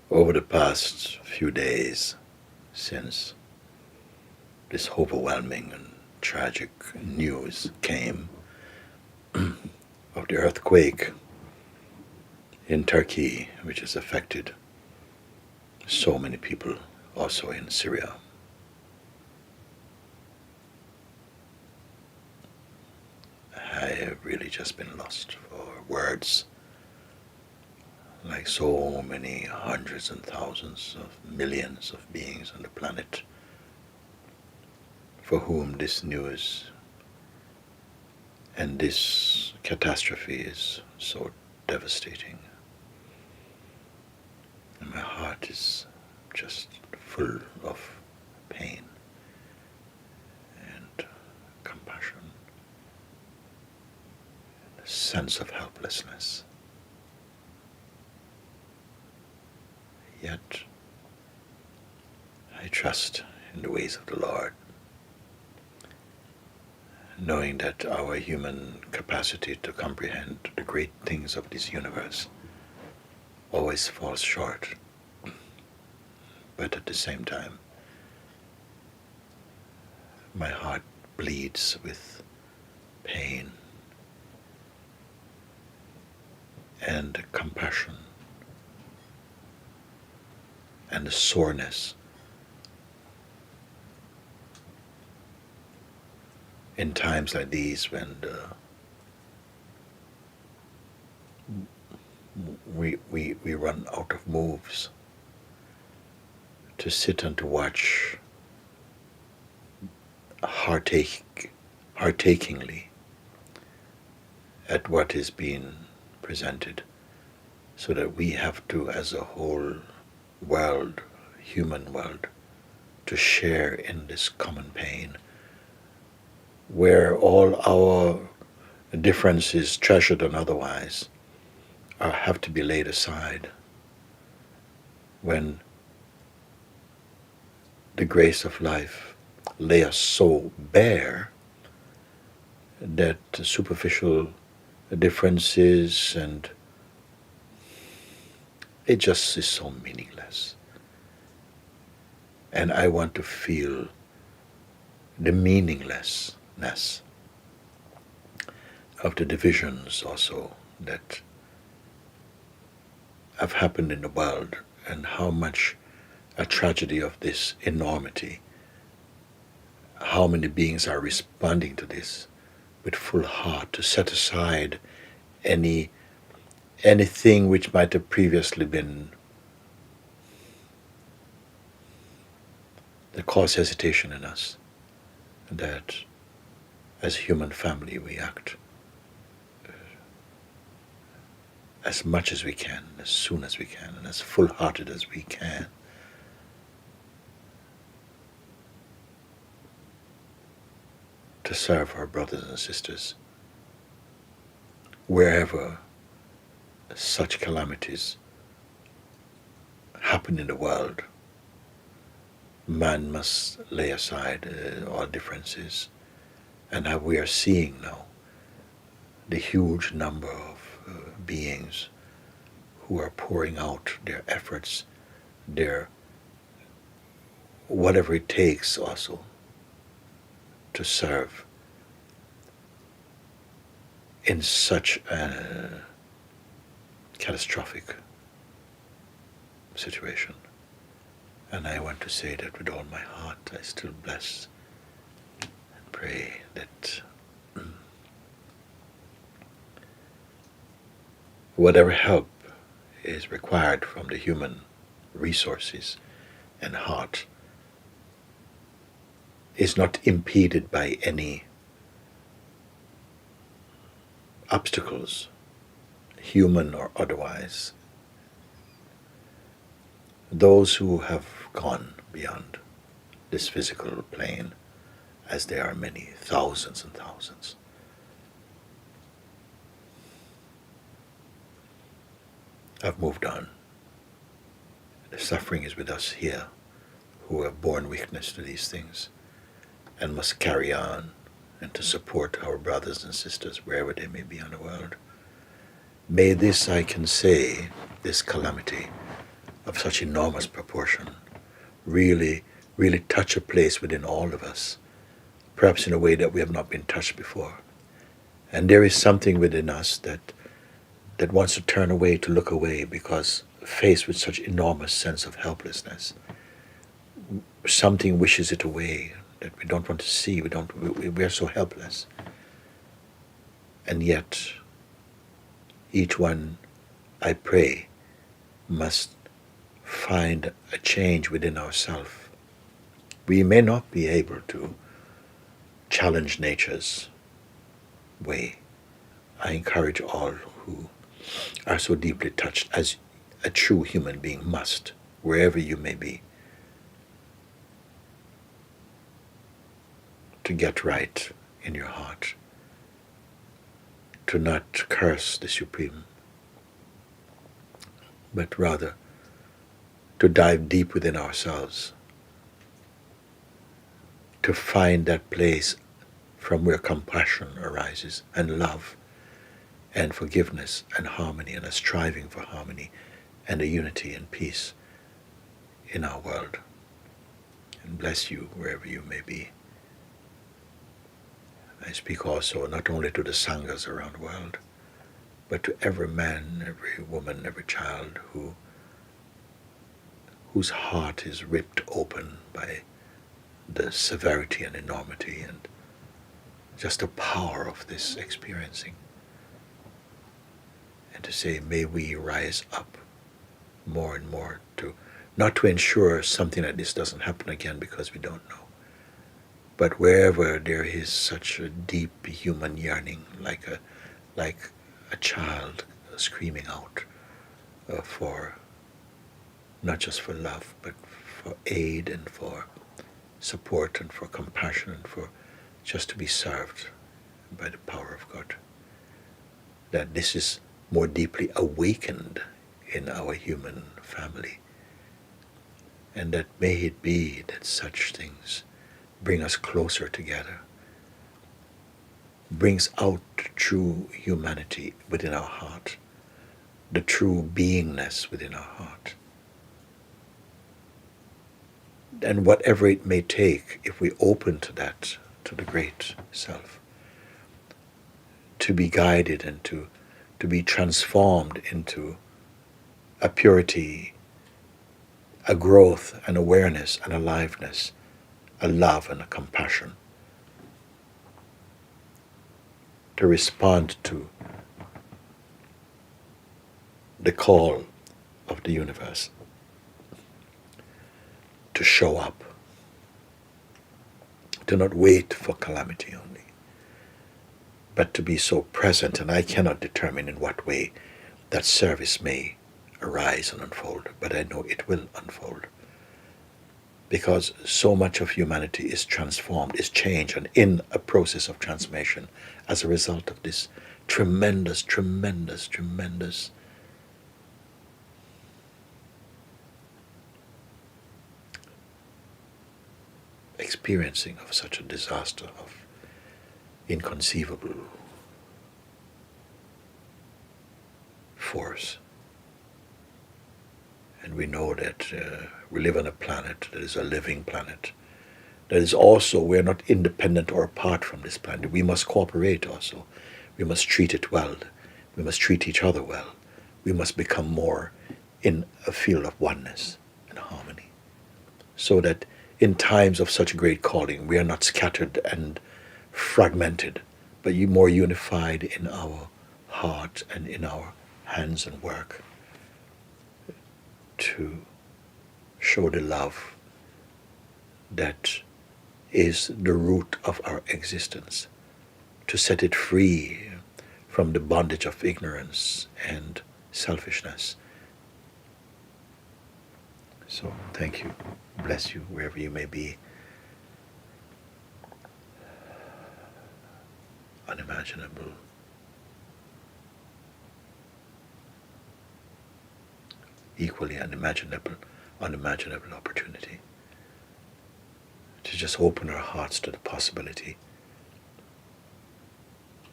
Over the past few days, since this overwhelming and tragic news came of the earthquake in Turkey, which has affected so many people, also in Syria, I have really just been lost for words. Like so many hundreds and thousands of millions of beings on the planet for whom this news and this catastrophe is so devastating. And my heart is just full of pain and compassion, and a sense of helplessness. Yet, I trust in the ways of the Lord, knowing that our human capacity to comprehend the great things of this universe always falls short. But at the same time, my heart bleeds with pain and compassion and the soreness in times like these when we run out of moves to sit and to watch heart-achingly at what is being presented, so that we have to, as a whole world, human world, to share in this common pain, where all our differences, treasured and otherwise, have to be laid aside, when the grace of life lay us so bare that superficial differences and it just is so meaningless. And I want to feel the meaninglessness of the divisions also that have happened in the world, and how much a tragedy of this enormity, how many beings are responding to this with full heart, to set aside anything which might have previously been that caused hesitation in us, and that as a human family we act as much as we can, as soon as we can, and as full-hearted as we can, to serve our brothers and sisters wherever such calamities happen in the world. Man must lay aside all differences, and how we are seeing now the huge number of beings who are pouring out their efforts, their whatever it takes also to serve in such a catastrophic situation. And I want to say that with all my heart, I still bless and pray that whatever help is required from the human resources and heart is not impeded by any obstacles, human or otherwise. Those who have gone beyond this physical plane, as there are many, thousands and thousands, have moved on. The suffering is with us here, who have borne witness to these things and must carry on and to support our brothers and sisters wherever they may be in the world. May this, I can say, this calamity of such enormous proportion really, really touch a place within all of us, perhaps in a way that we have not been touched before. And there is something within us that wants to turn away, to look away, because faced with such enormous sense of helplessness, something wishes it away that we don't want to see. We are so helpless. And yet, each one, I pray, must find a change within ourselves. We may not be able to challenge nature's way. I encourage all who are so deeply touched, as a true human being must, wherever you may be, to get right in your heart, to not curse the Supreme, but rather to dive deep within ourselves, to find that place from where compassion arises, and love, and forgiveness, and harmony, and a striving for harmony, and a unity and peace in our world. And bless you wherever you may be. I speak also not only to the Sanghas around the world, but to every man, every woman, every child whose heart is ripped open by the severity and enormity and just the power of this experiencing. And to say, may we rise up more and more, to not to ensure something like this doesn't happen again because we don't know, but wherever there is such a deep human yearning, like a child screaming out for, not just for love, but for aid and for support and for compassion and for just to be served by the power of God, that this is more deeply awakened in our human family, and that may it be that such things bring us closer together, brings out true humanity within our heart, the true beingness within our heart. And whatever it may take, if we open to that, to the great self, to be guided and to be transformed into a purity, a growth, an awareness, an aliveness, a love and a compassion, to respond to the call of the universe, to show up, to not wait for calamity only, but to be so present. And I cannot determine in what way that service may arise and unfold, but I know it will unfold, because so much of humanity is transformed, is changed, and in a process of transformation as a result of this tremendous, tremendous, tremendous experiencing of such a disaster of inconceivable force. And we know that we live on a planet that is a living planet. That is also, we are not independent or apart from this planet. We must cooperate also. We must treat it well. We must treat each other well. We must become more in a field of oneness and harmony, so that in times of such great calling, we are not scattered and fragmented, but more unified in our heart and in our hands and work, to show the love that is the root of our existence, to set it free from the bondage of ignorance and selfishness. So thank you. Bless you wherever you may be. Unimaginable, equally unimaginable opportunity to just open our hearts to the possibility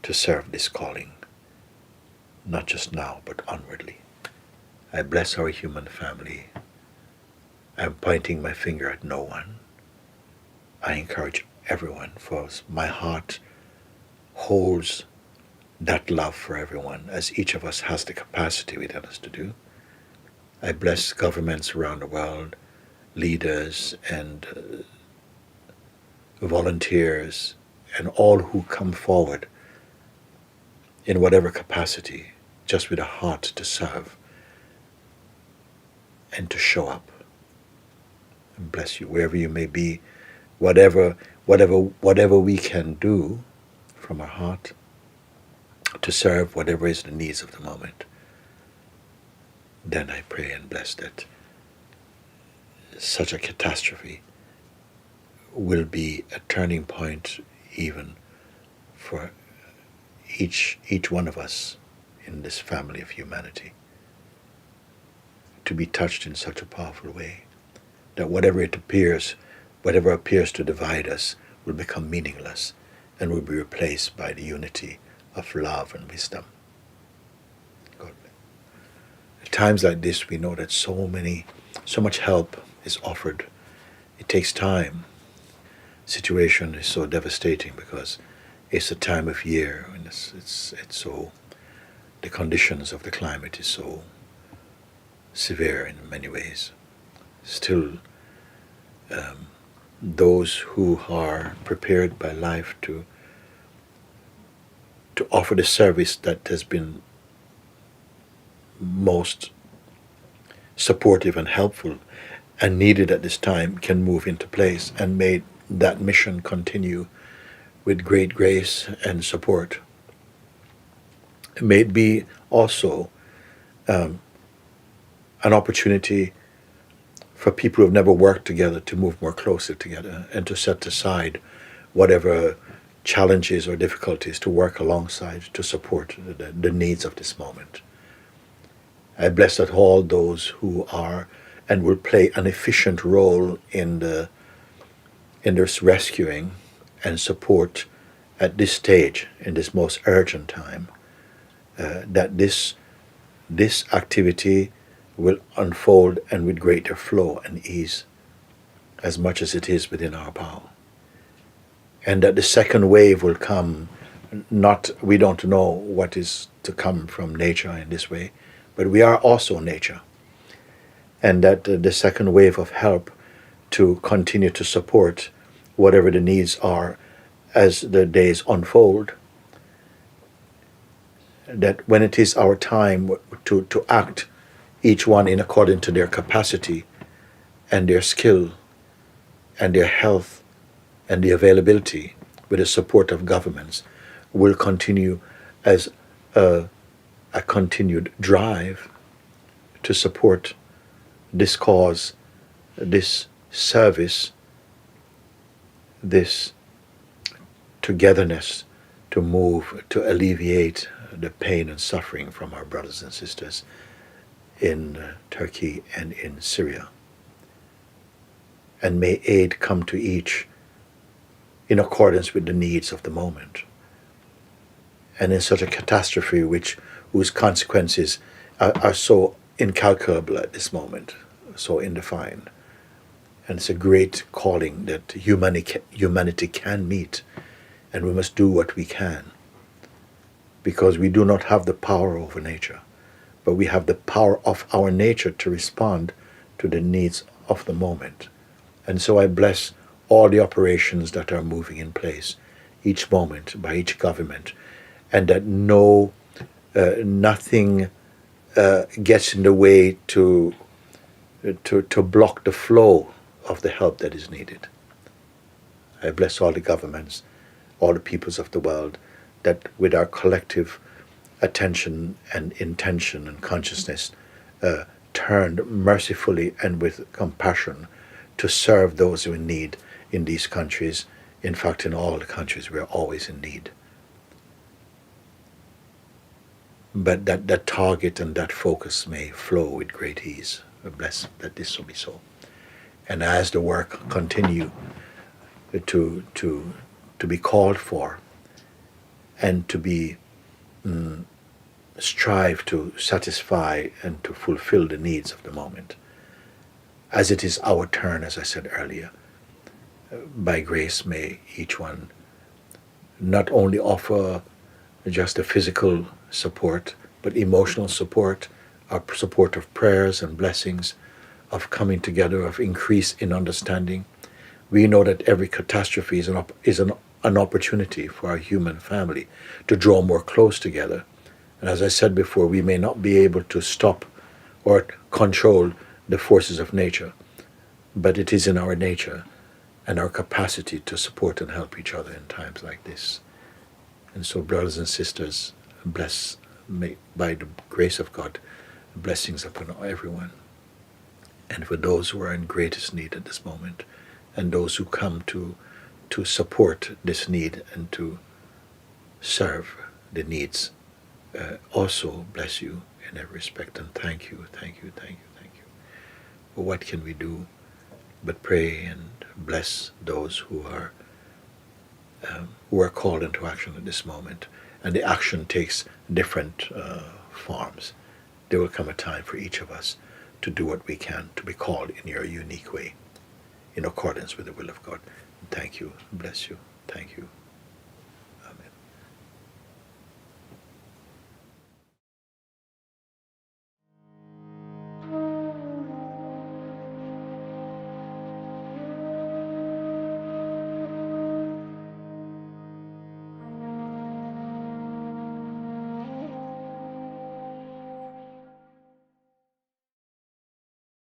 to serve this calling, not just now, but onwardly. I bless our human family I'm pointing my finger at no one. I encourage everyone, for my heart holds that love for everyone, as each of us has the capacity within us to do. I bless governments around the world, leaders and volunteers, and all who come forward in whatever capacity, just with a heart to serve and to show up. And bless you wherever you may be, whatever we can do from our heart to serve whatever is the needs of the moment. Then I pray and bless that such a catastrophe will be a turning point even for each one of us in this family of humanity, to be touched in such a powerful way that whatever appears to divide us will become meaningless and will be replaced by the unity of love and wisdom. God. At times like this, we know that so much help is offered. It takes time. Situation is so devastating because it's a time of year and it's so, the conditions of the climate is so severe in many ways. Still, those who are prepared by life to offer the service that has been most supportive and helpful and needed at this time can move into place, and may that mission continue with great grace and support. May it be also an opportunity for people who have never worked together to move more closely together and to set aside whatever challenges or difficulties, to work alongside to support the needs of this moment. I bless that all those who are and will play an efficient role in this rescuing and support at this stage, in this most urgent time, that this activity will unfold and with greater flow and ease, as much as it is within our power. And that the second wave will come, we don't know what is to come from nature in this way, but we are also nature. And that the second wave of help to continue to support whatever the needs are as the days unfold, that when it is our time to act, each one in according to their capacity and their skill and their health and the availability, with the support of governments, will continue as a continued drive to support this cause, this service, this togetherness to move, to alleviate the pain and suffering from our brothers and sisters in Turkey and in Syria. And may aid come to each in accordance with the needs of the moment. And in such a catastrophe whose consequences are so incalculable at this moment, so indefined. And it's a great calling that humanity can meet, and we must do what we can, because we do not have the power over nature, but we have the power of our nature to respond to the needs of the moment. And so I bless all the operations that are moving in place each moment by each government, and that nothing gets in the way to block the flow of the help that is needed. I bless all the governments, all the peoples of the world, that with our collective attention and intention and consciousness turned mercifully and with compassion to serve those who are in need in these countries. In fact, in all the countries, we are always in need. But that target and that focus may flow with great ease. I bless that this will be so. And as the work continue to be called for and to be strive to satisfy and to fulfill the needs of the moment, as it is our turn, as I said earlier. By grace may each one not only offer just a physical support, but emotional support, support of prayers and blessings, of coming together, of increase in understanding. We know that every catastrophe is an opportunity for our human family to draw more close together. And as I said before, we may not be able to stop or control the forces of nature, but it is in our nature and our capacity to support and help each other in times like this. And so, brothers and sisters, bless, by the grace of God, blessings upon everyone. And for those who are in greatest need at this moment, and those who come to support this need and to serve the needs, also bless you in every respect. And thank you, thank you, thank you, thank you. Well, what can we do but pray and bless those who are called into action at this moment? And the action takes different forms. There will come a time for each of us to do what we can to be called in your unique way, in accordance with the will of God. Thank you. Bless you. Thank you.